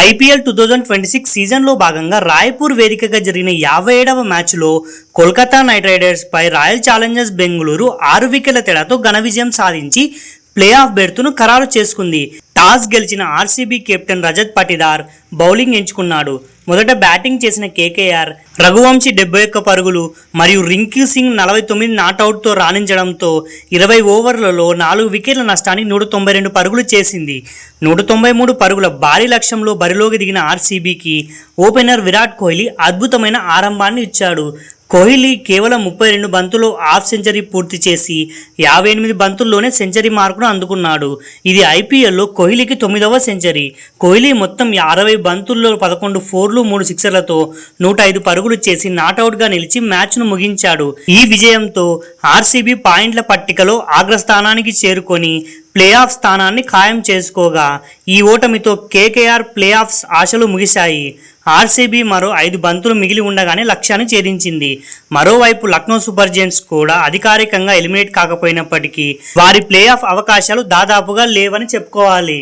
IPL 2026 సీజన్లో భాగంగా రాయ్పూర్ వేదికగా జరిగిన 57వ మ్యాచ్లో కోల్కతా నైట్ రైడర్స్ పై రాయల్ ఛాలెంజర్స్ బెంగళూరు 6 వికెట్ల తేడాతో ఘన విజయం సాధించి ప్లే ఆఫ్ బెర్త్ను ఖరారు చేసుకుంది. టాస్ గెలిచిన RCB captain Rajat Patidar bowling ఎంచుకున్నాడు. మొదట బ్యాటింగ్ చేసిన కేకేఆర్ రఘువంశీ 71 పరుగులు మరియు రింకీ సింగ్ 49 నాట్అవుట్తో రాణించడంతో 20 ఓవర్లలో 4 వికెట్ల నష్టానికి 192 పరుగులు చేసింది. 193 పరుగుల భారీ లక్ష్యంలో బరిలోకి దిగిన ఆర్సీబీకి ఓపెనర్ విరాట్ కోహ్లీ అద్భుతమైన ఆరంభాన్ని ఇచ్చాడు. కోహ్లీ కేవలం 32 బంతుల్లో హాఫ్ సెంచరీ పూర్తి చేసి 58 బంతుల్లోనే సెంచరీ మార్కును అందుకున్నాడు. ఇది ఐపీఎల్లో కోహ్లీకి 9వ సెంచరీ. కోహ్లీ మొత్తం 60 బంతుల్లో 11 ఫోర్లు 3 సిక్సర్లతో 105 పరుగులు చేసి నాట్అవుట్గా నిలిచి మ్యాచ్ను ముగించాడు. ఈ విజయంతో ఆర్సీబీ పాయింట్ల పట్టికలో అగ్రస్థానానికి చేరుకొని ప్లే ఆఫ్ స్థానాన్ని ఖాయం చేసుకోగా ఈ ఓటమితో కేకేఆర్ ప్లే ఆఫ్స్ ఆశలు ముగిశాయి. ఆర్సీబీ మరో 5 బంతులు మిగిలి ఉండగానే లక్ష్యాన్ని ఛేదించింది. మరోవైపు లక్నో సూపర్ జెయింట్స్ కూడా అధికారికంగా ఎలిమినేట్ కాకపోయినప్పటికీ వారి ప్లే ఆఫ్ అవకాశాలు దాదాపుగా లేవని చెప్పుకోవాలి.